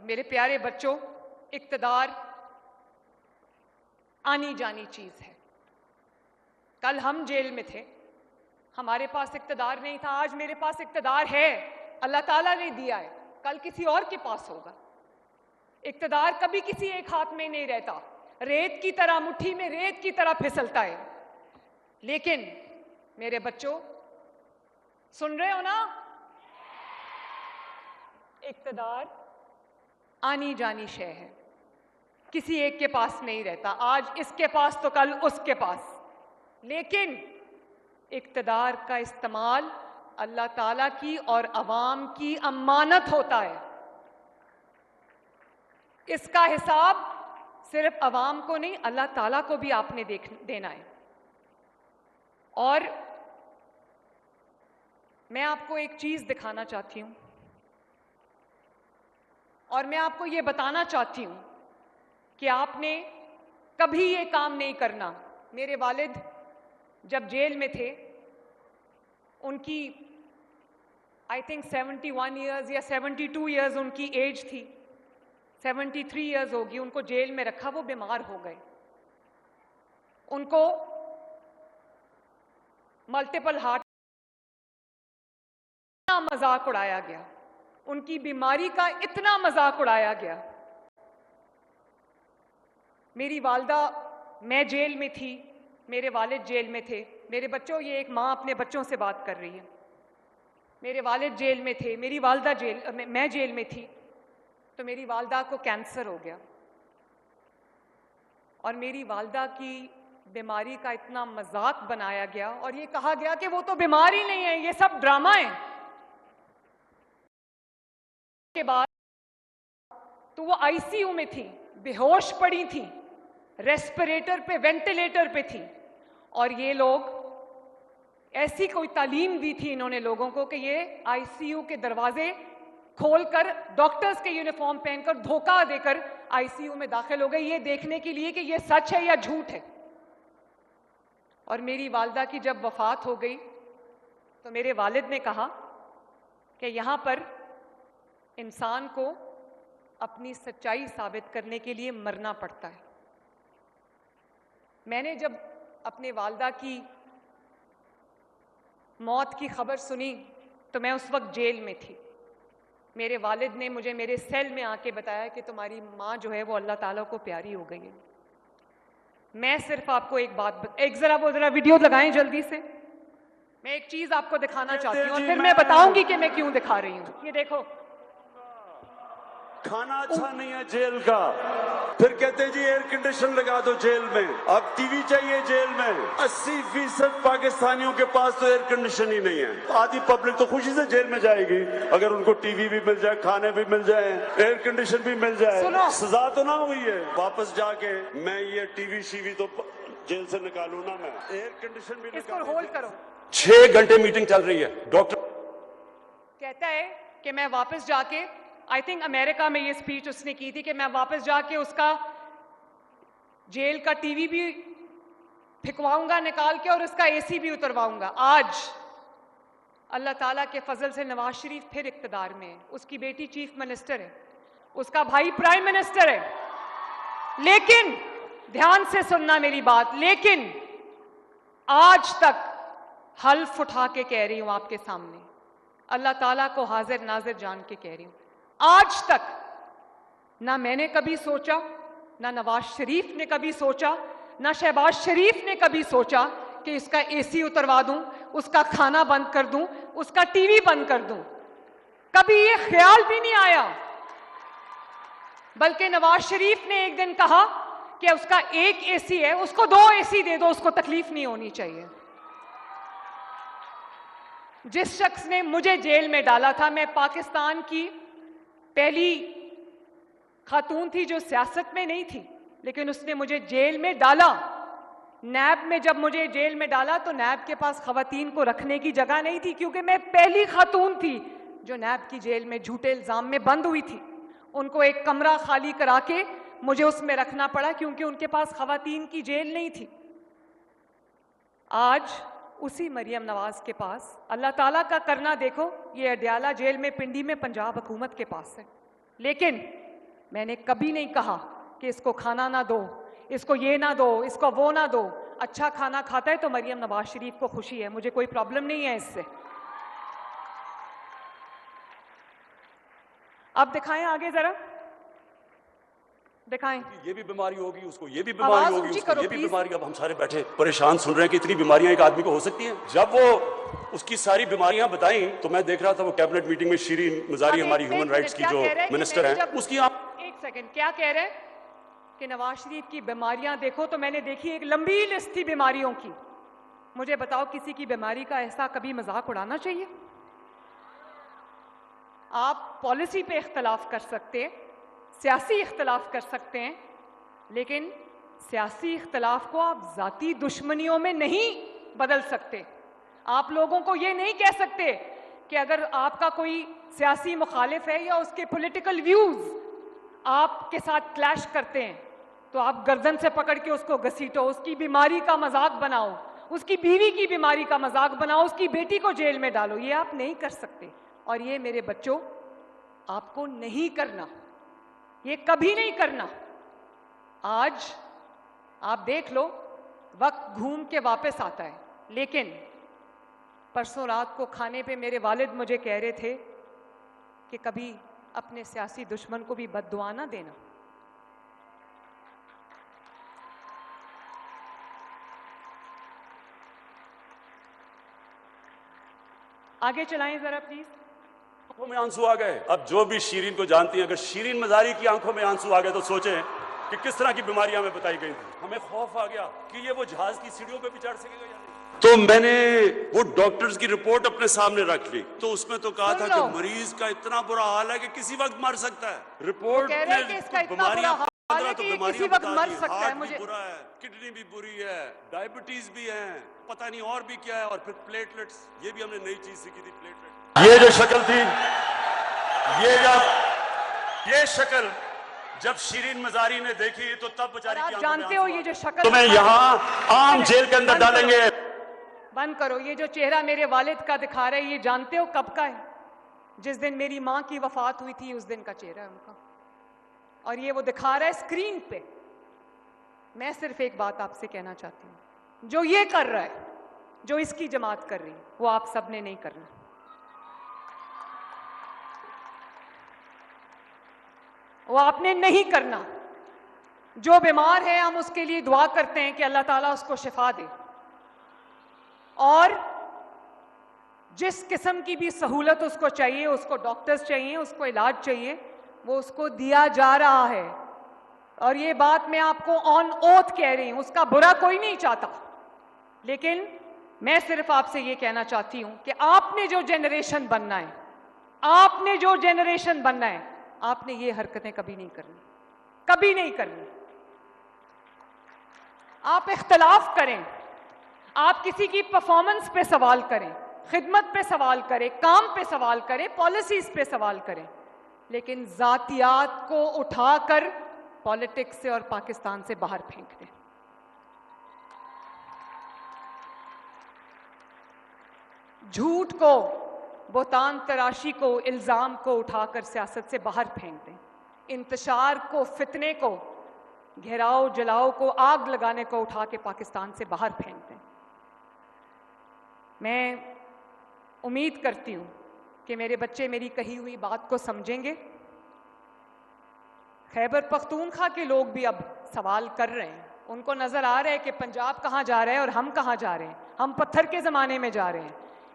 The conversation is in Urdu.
میرے پیارے بچوں، اقتدار آنی جانی چیز ہے۔ کل ہم جیل میں تھے، ہمارے پاس اقتدار نہیں تھا، آج میرے پاس اقتدار ہے، اللہ تعالیٰ نے دیا ہے، کل کسی اور کے پاس ہوگا۔ اقتدار کبھی کسی ایک ہاتھ میں نہیں رہتا، ریت کی طرح، مٹھی میں ریت کی طرح پھسلتا ہے۔ لیکن میرے بچوں، سن رہے ہو نا؟ اقتدار آنی جانی شے ہے، کسی ایک کے پاس نہیں رہتا، آج اس کے پاس تو کل اس کے پاس۔ لیکن اقتدار کا استعمال اللہ تعالیٰ کی اور عوام کی امانت ہوتا ہے، اس کا حساب صرف عوام کو نہیں، اللہ تعالیٰ کو بھی آپ نے دینا ہے۔ اور میں آپ کو ایک چیز دکھانا چاہتی ہوں، اور میں آپ کو یہ بتانا چاہتی ہوں کہ آپ نے کبھی یہ کام نہیں کرنا۔ میرے والد جب جیل میں تھے، ان کی آئی تھنک 71 ایئرز یا 72 ایئرز ان کی ایج تھی، 73 ایئرز ہوگی، ان کو جیل میں رکھا، وہ بیمار ہو گئے، ان کو ملٹیپل ہارٹ مذاق اڑایا گیا، ان کی بیماری کا اتنا مذاق اڑایا گیا۔ میری والدہ، میں جیل میں تھی، میرے والد جیل میں تھے۔ میرے بچوں، یہ ایک ماں اپنے بچوں سے بات کر رہی ہے۔ میرے والد جیل میں تھے، میری والدہ میں جیل میں تھی، تو میری والدہ کو کینسر ہو گیا، اور میری والدہ کی بیماری کا اتنا مذاق بنایا گیا، اور یہ کہا گیا کہ وہ تو بیمار ہی نہیں ہے، یہ سب ڈرامہ ہے۔ کے بعد تو وہ آئی سی یو میں تھی، بے ہوش پڑی تھی، ریسپریٹر پہ، وینٹیلیٹر پہ تھی، اور یہ لوگ ایسی کوئی تعلیم دی تھی انہوں نے لوگوں کو کہ یہ آئی سی یو کے دروازے کھول کر، ڈاکٹرز کے یونیفارم پہن کر، دھوکہ دے کر آئی سی یو میں داخل ہو گئے، یہ دیکھنے کے لیے کہ یہ سچ ہے یا جھوٹ ہے۔ اور میری والدہ کی جب وفات ہو گئی تو میرے والد نے کہا کہ یہاں پر انسان کو اپنی سچائی ثابت کرنے کے لیے مرنا پڑتا ہے۔ میں نے جب اپنے والدہ کی موت کی خبر سنی تو میں اس وقت جیل میں تھی۔ میرے والد نے مجھے میرے سیل میں آ کے بتایا کہ تمہاری ماں جو ہے وہ اللہ تعالیٰ کو پیاری ہو گئی ہے۔ میں صرف آپ کو ایک بات ذرا ویڈیو لگائیں جلدی سے، میں ایک چیز آپ کو دکھانا چاہتی ہوں، اور پھر میں بتاؤں گی کہ میں کیوں دکھا رہی ہوں۔ یہ دیکھو، کھانا اچھا نہیں ہے جیل کا، پھر کہتے ہیں جی ایئر کنڈیشن لگا دو جیل میں، اب ٹی وی چاہیے جیل میں۔ 80% پاکستانیوں کے پاس تو ایئر کنڈیشن ہی نہیں ہے۔ آدھی پبلک تو خوشی سے جیل میں جائے گی اگر ان کو ٹی وی بھی مل جائے، کھانے بھی مل جائے، ایئر کنڈیشن بھی مل جائے۔ سزا تو نہ ہوئی ہے، واپس جا کے میں یہ ٹی وی شی وی تو جیل سے نکالوں نا، میں ایئر کنڈیشن بھی اس کو ہولڈ کرو۔ 6 گھنٹے میٹنگ چل رہی ہے، ڈاکٹر کہتا ہے کہ میں واپس جا کے، آئی تھنک امریکہ میں یہ سپیچ اس نے کی تھی، کہ میں واپس جا کے اس کا جیل کا ٹی وی بھی پھکواؤں گا نکال کے، اور اس کا اے سی بھی اترواؤں گا۔ آج اللہ تعالیٰ کے فضل سے نواز شریف پھر اقتدار میں ہے، اس کی بیٹی چیف منسٹر ہے، اس کا بھائی پرائم منسٹر ہے۔ لیکن دھیان سے سننا میری بات، لیکن آج تک حلف اٹھا کے کہہ رہی ہوں آپ کے سامنے، اللہ تعالیٰ کو حاضر ناظر جان کے کہہ رہی ہوں، آج تک نہ میں نے کبھی سوچا، نہ نواز شریف نے کبھی سوچا، نہ شہباز شریف نے کبھی سوچا کہ اس کا اے سی اتروا دوں، اس کا کھانا بند کر دوں، اس کا ٹی وی بند کر دوں، کبھی یہ خیال بھی نہیں آیا۔ بلکہ نواز شریف نے ایک دن کہا کہ اس کا ایک اے سی ہے، اس کو 2 اے سی دے دو، اس کو تکلیف نہیں ہونی چاہیے۔ جس شخص نے مجھے جیل میں ڈالا تھا، میں پاکستان کی پہلی خاتون تھی جو سیاست میں نہیں تھی، لیکن اس نے مجھے جیل میں ڈالا۔ نیب میں جب مجھے جیل میں ڈالا تو نیب کے پاس خواتین کو رکھنے کی جگہ نہیں تھی، کیونکہ میں پہلی خاتون تھی جو نیب کی جیل میں جھوٹے الزام میں بند ہوئی تھی۔ ان کو ایک کمرہ خالی کرا کے مجھے اس میں رکھنا پڑا، کیونکہ ان کے پاس خواتین کی جیل نہیں تھی۔ آج اسی مریم نواز کے پاس، اللہ تعالیٰ کا کرنا دیکھو، یہ اڈیالہ جیل میں، پنڈی میں پنجاب حکومت کے پاس ہے، لیکن میں نے کبھی نہیں کہا کہ اس کو کھانا نہ دو, اس کو یہ نہ دو, اس کو وہ نہ دو. اچھا کھانا کھاتا ہے تو مریم نواز شریف کو خوشی ہے, مجھے کوئی پرابلم نہیں ہے اس سے. اب دکھائیں آگے ذرا, دکھائیں. یہ بھی بیماری ہوگی, اس کو یہ بھی بیماری ہوگی, اس کو یہ بھی بیماری. اب ہم سارے بیٹھے پریشان سن رہے ہیں کہ اتنی بیماریاں ایک آدمی کو ہو سکتی ہیں. جب وہ اس کی ساری بیماریاں بتائیں تو میں دیکھ رہا تھا وہ کیبنٹ میٹنگ میں شیرین مزاری ہماری ہیومن رائٹس کی جو منسٹر ہیں, اس کی ایک سیکنڈ, کیا کہہ رہے ہیں کہ نواز شریف کی بیماریاں دیکھو, تو میں نے دیکھی ایک لمبی لسٹ تھی بیماریوں کی. مجھے بتاؤ کسی کی بیماری کا ایسا کبھی مذاق اڑانا چاہیے؟ آپ پالیسی پہ اختلاف کر سکتے ہیں, سیاسی اختلاف کر سکتے ہیں, لیکن سیاسی اختلاف کو آپ ذاتی دشمنیوں میں نہیں بدل سکتے. آپ لوگوں کو یہ نہیں کہہ سکتے کہ اگر آپ کا کوئی سیاسی مخالف ہے یا اس کے پولیٹیکل ویوز آپ کے ساتھ کلیش کرتے ہیں تو آپ گردن سے پکڑ کے اس کو گھسیٹو, اس کی بیماری کا مذاق بناؤ, اس کی بیوی کی بیماری کا مذاق بناؤ, اس کی بیٹی کو جیل میں ڈالو. یہ آپ نہیں کر سکتے, اور یہ میرے بچوں آپ کو نہیں کرنا, یہ کبھی نہیں کرنا. آج آپ دیکھ لو وقت گھوم کے واپس آتا ہے, لیکن پرسوں رات کو کھانے پہ میرے والد مجھے کہہ رہے تھے کہ کبھی اپنے سیاسی دشمن کو بھی بد دعا نہ دینا. آگے چلائیں ذرا پلیز. آنکھوں میں آنسو آ گئے. اب جو بھی شیرین کو جانتی ہیں, اگر شیرین مزاری کی آنکھوں میں آنسو آ گئے تو سوچیں کہ کس طرح کی بیماریاں ہمیں بتائی گئی تھی. ہمیں خوف آ گیا کہ یہ وہ جہاز کی سیڑھیوں پہ بھی چڑھ سکے گا یا نہیں. تو میں نے وہ ڈاکٹرز کی رپورٹ اپنے سامنے رکھ لی, تو اس میں تو کہا تھا کہ مریض کا اتنا برا حال ہے کہ کسی وقت مر سکتا ہے. رپورٹ میں بیماریاں کسی وقت مر سکتا ہے. مجھے برا ہے, کڈنی بھی بری ہے, ڈائبٹیز بھی ہے, پتہ نہیں اور بھی کیا ہے, اور پھر پلیٹلیٹس, یہ بھی ہم نے نئی چیز سیکھی تھی, پلیٹلیٹ. یہ جو شکل تھی, یہ شکل جب شیرین مزاری نے دیکھی تو تب بیچاری آپ جانتے ہو یہ جو شکل تمہیں یہاں عام جیل کے اندر ڈالیں گے. بند کرو. یہ جو چہرہ میرے والد کا دکھا رہے, یہ جانتے ہو کب کا ہے؟ جس دن میری ماں کی وفات ہوئی تھی اس دن کا چہرہ ہے ان کا, اور یہ وہ دکھا رہا ہے اسکرین پہ. میں صرف ایک بات آپ سے کہنا چاہتی ہوں, جو یہ کر رہا ہے, جو اس کی جماعت کر رہی ہے, وہ آپ سب نے نہیں کرنا. وہ آپ نے نہیں کرنا. جو بیمار ہے ہم اس کے لیے دعا کرتے ہیں کہ اللہ تعالیٰ اس کو شفا دے, اور جس قسم کی بھی سہولت اس کو چاہیے, اس کو ڈاکٹرز چاہیے, اس کو علاج چاہیے, وہ اس کو دیا جا رہا ہے. اور یہ بات میں آپ کو آن اوتھ کہہ رہی ہوں, اس کا برا کوئی نہیں چاہتا, لیکن میں صرف آپ سے یہ کہنا چاہتی ہوں کہ آپ نے جو جنریشن بننا ہے, آپ نے جو جنریشن بننا ہے, آپ نے یہ حرکتیں کبھی نہیں کرنی, کبھی نہیں کرنی. آپ اختلاف کریں, آپ کسی کی پرفارمنس پہ سوال کریں, خدمت پہ سوال کریں, کام پہ سوال کریں, پالیسیز پہ سوال کریں, لیکن ذاتیات کو اٹھا کر پالیٹکس سے اور پاکستان سے باہر پھینک دیں. جھوٹ کو, بہتان تراشی کو, الزام کو اٹھا کر سیاست سے باہر پھینک دیں. انتشار کو, فتنے کو, گھیراؤ جلاؤ کو, آگ لگانے کو اٹھا کے پاکستان سے باہر پھینک دیں. میں امید کرتی ہوں کہ میرے بچے میری کہی ہوئی بات کو سمجھیں گے. خیبر پختونخوا کے لوگ بھی اب سوال کر رہے ہیں, ان کو نظر آ رہا ہے کہ پنجاب کہاں جا رہا ہے اور ہم کہاں جا رہے ہیں. ہم پتھر کے زمانے میں جا رہے ہیں.